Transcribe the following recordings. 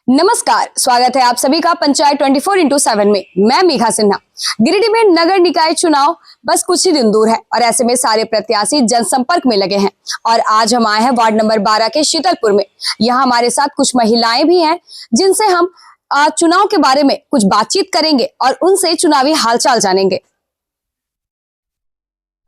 नमस्कार, स्वागत है आप सभी का पंचायत 24x7 में। मैं मेघा सिन्हा। गिरिडीह में नगर निकाय चुनाव बस कुछ ही दिन दूर है और ऐसे में सारे प्रत्याशी जनसंपर्क में लगे हैं। और आज हम आए हैं वार्ड नंबर 12 के शीतलपुर में। यहाँ हमारे साथ कुछ महिलाएं भी हैं जिनसे हम चुनाव के बारे में कुछ बातचीत करेंगे और उनसे चुनावी हालचाल जानेंगे।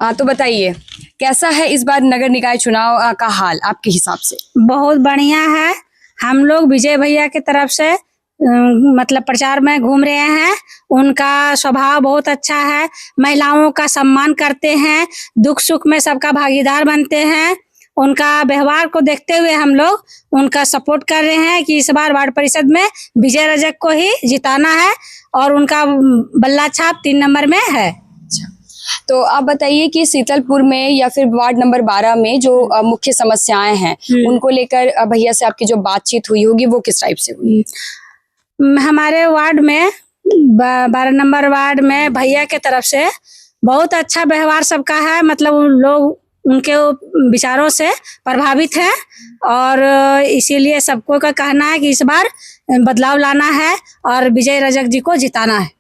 तो बताइए, कैसा है इस बार नगर निकाय चुनाव का हाल आपके हिसाब से? बहुत बढ़िया है। हम लोग विजय भैया की तरफ से मतलब प्रचार में घूम रहे हैं। उनका स्वभाव बहुत अच्छा है, महिलाओं का सम्मान करते हैं, दुख सुख में सबका भागीदार बनते हैं। उनका व्यवहार को देखते हुए हम लोग उनका सपोर्ट कर रहे हैं कि इस बार वार्ड परिषद में विजय रजक को ही जिताना है और उनका बल्ला छाप 3 नंबर में है। तो आप बताइए कि शीतलपुर में या फिर वार्ड नंबर 12 में जो मुख्य समस्याएं हैं उनको लेकर भैया से आपकी जो बातचीत हुई होगी वो किस टाइप से हुई? हमारे वार्ड में 12 नंबर वार्ड में भैया के तरफ से बहुत अच्छा व्यवहार सबका है। मतलब उन लोग उनके विचारों से प्रभावित हैं और इसीलिए सबको का कहना है कि इस बार बदलाव लाना है और विजय रजक जी को जिताना है।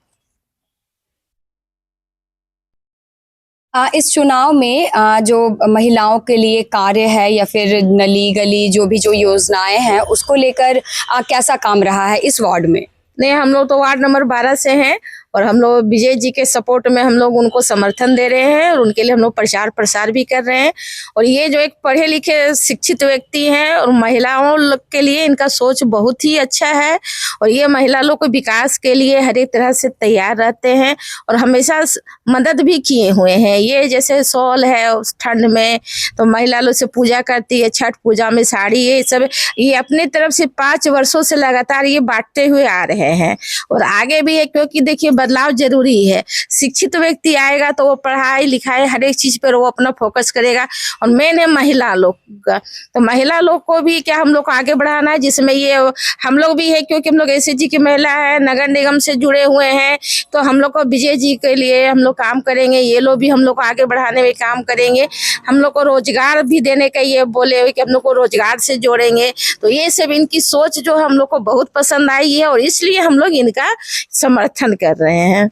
इस चुनाव में जो महिलाओं के लिए कार्य है या फिर नली गली जो योजनाएं हैं उसको लेकर कैसा काम रहा है इस वार्ड में? नहीं, हम लोग तो वार्ड नंबर 12 से हैं और हम लोग विजय जी के सपोर्ट में हम लोग उनको समर्थन दे रहे हैं और उनके लिए हम लोग प्रचार प्रसार भी कर रहे हैं। और ये जो एक पढ़े लिखे शिक्षित व्यक्ति हैं और महिलाओं लोग के लिए इनका सोच बहुत ही अच्छा है और ये महिला लोग को विकास के लिए हर एक तरह से तैयार रहते हैं और हमेशा मदद भी किए हुए हैं। ये जैसे शॉल है उस ठंड में तो महिला लोग से पूजा करती है, छठ पूजा में साड़ी, ये सब ये अपने तरफ से 5 वर्षों से लगातार ये बांटते हुए आ रहे हैं और आगे भी है। क्योंकि देखिए बदलाव जरूरी है। शिक्षित व्यक्ति आएगा तो वो पढ़ाई लिखाई हर एक चीज पर वो अपना फोकस करेगा और मेन है महिला लोग का। तो महिला लोग को भी क्या हम लोग को आगे बढ़ाना है, जिसमें ये हम लोग भी है क्योंकि हम लोग SHG की महिला है, नगर निगम से जुड़े हुए हैं तो हम लोग को विजय जी के लिए हम लोग काम करेंगे। ये लोग भी हम लोग को आगे बढ़ाने में काम करेंगे। हम लोग को रोजगार भी देने का ये बोले हुए कि हम लोग को रोजगार से जोड़ेंगे। तो ये सब इनकी सोच जो हम लोग को बहुत पसंद आई है और इसलिए हम लोग इनका समर्थन कर रहे हैं।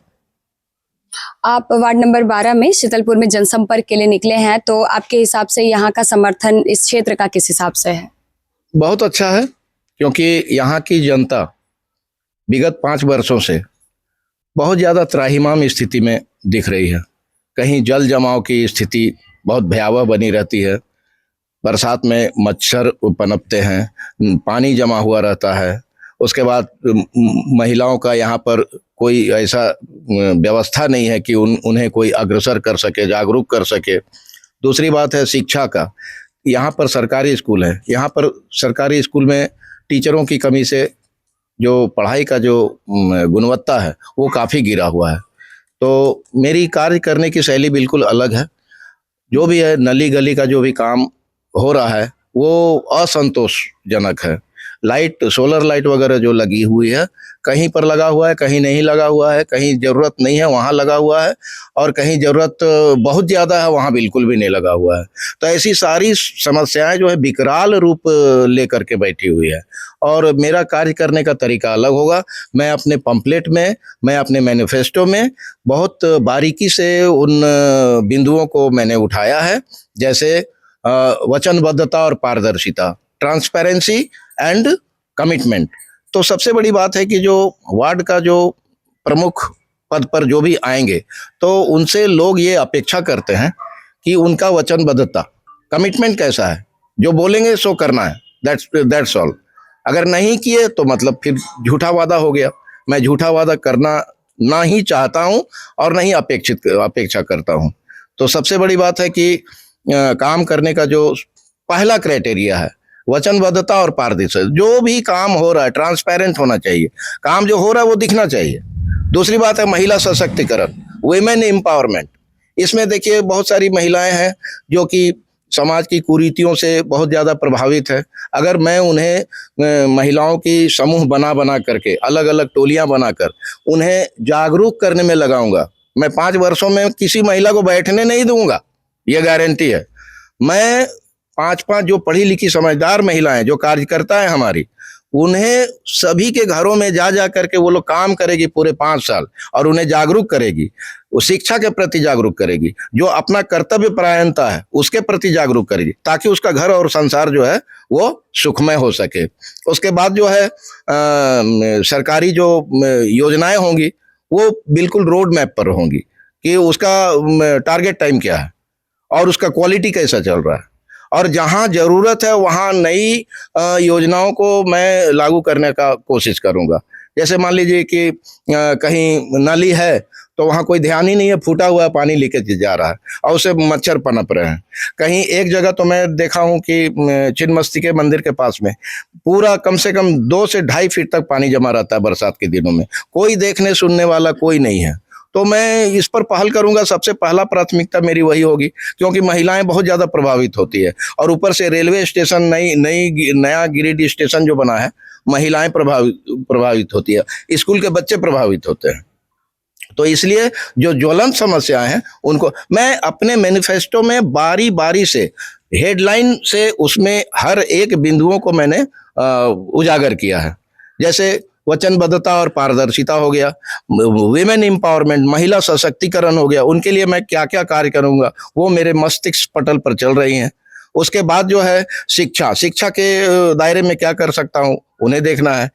आप वार्ड नंबर 12 में शीतलपुर में जनसंपर्क के लिए निकले हैं, तो आपके हिसाब से यहाँ का समर्थन इस क्षेत्र का किस हिसाब से है? बहुत अच्छा है, क्योंकि यहाँ की जनता विगत 5 वर्षों से बहुत ज़्यादा त्राहिमाम स्थिति में दिख रही है। कहीं जल जमाव की स्थिति बहुत भयावह बनी रहती है, बरसात में मच्छर पनपते हैं, पानी जमा हुआ रहता है। उसके बाद महिलाओं का यहाँ पर कोई ऐसा व्यवस्था नहीं है कि उन्हें कोई अग्रसर कर सके, जागरूक कर सके। दूसरी बात है शिक्षा का। यहाँ पर सरकारी स्कूल है, यहाँ पर सरकारी स्कूल में टीचरों की कमी से जो पढ़ाई का जो गुणवत्ता है वो काफ़ी गिरा हुआ है। तो मेरी कार्य करने की शैली बिल्कुल अलग है। जो भी है नली गली का जो भी काम हो रहा है वो असंतोषजनक है। लाइट, सोलर लाइट वगैरह जो लगी हुई है, कहीं पर लगा हुआ है, कहीं नहीं लगा हुआ है, कहीं ज़रूरत नहीं है वहाँ लगा हुआ है और कहीं ज़रूरत बहुत ज़्यादा है वहाँ बिल्कुल भी नहीं लगा हुआ है। तो ऐसी सारी समस्याएं जो है विकराल रूप लेकर के बैठी हुई है और मेरा कार्य करने का तरीका अलग होगा। मैं अपने पंपलेट में, मैं अपने मैनिफेस्टो में बहुत बारीकी से उन बिंदुओं को मैंने उठाया है, जैसे वचनबद्धता और पारदर्शिता, ट्रांसपेरेंसी एंड कमिटमेंट। तो सबसे बड़ी बात है कि जो वार्ड का जो प्रमुख पद पर जो भी आएंगे तो उनसे लोग ये अपेक्षा करते हैं कि उनका वचनबद्धता, कमिटमेंट कैसा है, जो बोलेंगे सो करना है, दैट्स ऑल। अगर नहीं किए तो मतलब फिर झूठा वादा हो गया। मैं झूठा वादा करना ना ही चाहता हूँ और नहीं अपेक्षा करता हूँ। तो सबसे बड़ी बात है कि काम करने का जो पहला क्राइटेरिया है वचनबद्धता और पारदर्शिता। जो भी काम हो रहा है ट्रांसपेरेंट होना चाहिए, काम जो हो रहा है वो दिखना चाहिए। दूसरी बात है महिला सशक्तिकरण, वुमेन एम्पावरमेंट। इसमें देखिए बहुत सारी महिलाएं हैं जो कि समाज की कुरीतियों से बहुत ज़्यादा प्रभावित है। अगर मैं उन्हें महिलाओं की समूह बना करके अलग अलग टोलियां बनाकर उन्हें जागरूक करने में लगाऊंगा, मैं 5 वर्षों में किसी महिला को बैठने नहीं दूंगा, ये गारंटी है। मैं 5 जो पढ़ी लिखी समझदार महिलाएं जो कार्यकर्ता है हमारी, उन्हें सभी के घरों में जा जा करके वो लोग काम करेगी पूरे 5 साल और उन्हें जागरूक करेगी, वो शिक्षा के प्रति जागरूक करेगी, जो अपना कर्तव्य परायणता है उसके प्रति जागरूक करेगी, ताकि उसका घर और संसार जो है वो सुखमय हो सके। उसके बाद जो है सरकारी जो योजनाएं होंगी वो बिल्कुल रोड मैप पर होंगी कि उसका टारगेट टाइम क्या है और उसका क्वालिटी कैसा चल रहा है, और जहां जरूरत है वहां नई योजनाओं को मैं लागू करने का कोशिश करूंगा। जैसे मान लीजिए कि कहीं नाली है तो वहां कोई ध्यान ही नहीं है, फूटा हुआ पानी लीकेज जा रहा है और उसे मच्छर पनप रहे हैं। कहीं एक जगह तो मैं देखा हूं कि छिन्नमस्ती के मंदिर के पास में पूरा कम से कम 2 से 2.5 फीट तक पानी जमा रहता है बरसात के दिनों में, कोई देखने सुनने वाला कोई नहीं है। तो मैं इस पर पहल करूंगा, सबसे पहला प्राथमिकता मेरी वही होगी, क्योंकि महिलाएं बहुत ज़्यादा प्रभावित होती है और ऊपर से रेलवे स्टेशन नया गिरिडीह स्टेशन जो बना है, महिलाएं प्रभावित होती है, स्कूल के बच्चे प्रभावित होते हैं। तो इसलिए जो ज्वलंत समस्याएं हैं उनको मैं अपने मैनिफेस्टो में बारी बारी से हेडलाइन से उसमें हर एक बिंदुओं को मैंने उजागर किया है। जैसे वचनबद्धता और पारदर्शिता हो गया, विमेन एम्पावरमेंट, महिला सशक्तिकरण हो गया, उनके लिए मैं क्या क्या कार्य करूंगा वो मेरे मस्तिष्क पटल पर चल रही हैं। उसके बाद जो है शिक्षा के दायरे में क्या कर सकता हूँ उन्हें देखना है।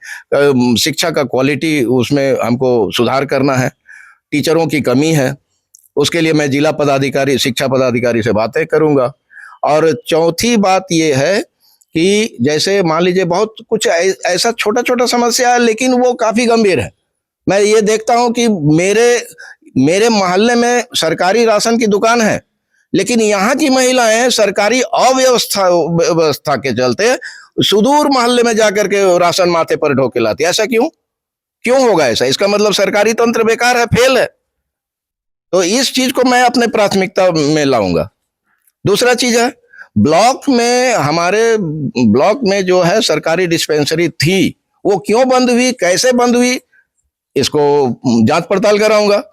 शिक्षा का क्वालिटी उसमें हमको सुधार करना है, टीचरों की कमी है, उसके लिए मैं जिला पदाधिकारी, शिक्षा पदाधिकारी से बातें करूंगा। और चौथी बात ये है कि जैसे मान लीजिए बहुत कुछ ऐसा छोटा छोटा समस्या है लेकिन वो काफी गंभीर है। मैं ये देखता हूँ कि मेरे मोहल्ले में सरकारी राशन की दुकान है, लेकिन यहाँ की महिलाएं सरकारी अव्यवस्था के चलते सुदूर मोहल्ले में जाकर के राशन माथे पर ढो के लाती है। ऐसा क्यों होगा ऐसा? इसका मतलब सरकारी तंत्र बेकार है, फेल है। तो इस चीज को मैं अपने प्राथमिकता में लाऊंगा। दूसरा चीज है ब्लॉक में, हमारे ब्लॉक में जो है सरकारी डिस्पेंसरी थी वो क्यों बंद हुई, कैसे बंद हुई, इसको जांच पड़ताल कराऊंगा।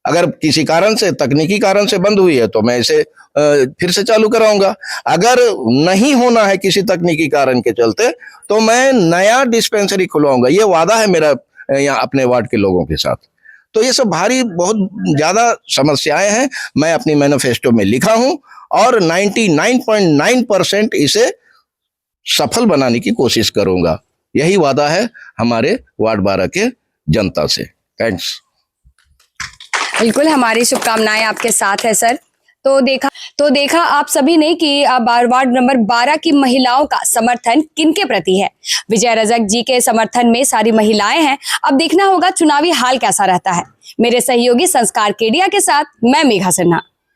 अगर किसी कारण से, तकनीकी कारण से बंद हुई है तो मैं इसे फिर से चालू कराऊंगा। अगर नहीं होना है किसी तकनीकी कारण के चलते तो मैं नया डिस्पेंसरी खुलवाऊंगा। ये वादा है मेरा यहाँ अपने वार्ड के लोगों के साथ। तो ये सब बहुत ज्यादा समस्याएं हैं, मैं अपनी मैनिफेस्टो में लिखा हूं और 99.9% इसे सफल बनाने की कोशिश करूंगा। यही वादा है हमारे वार्ड 12 के जनता से। थैंक्स। बिल्कुल, हमारी शुभकामनाएं आपके साथ है सर। तो देखा आप सभी ने कि वार्ड नंबर 12 की महिलाओं का समर्थन किनके प्रति है। विजय रजक जी के समर्थन में सारी महिलाएं हैं। अब देखना होगा चुनावी हाल कैसा रहता है। मेरे सहयोगी संस्कार केडिया के साथ मैं मेघा सिन्हा।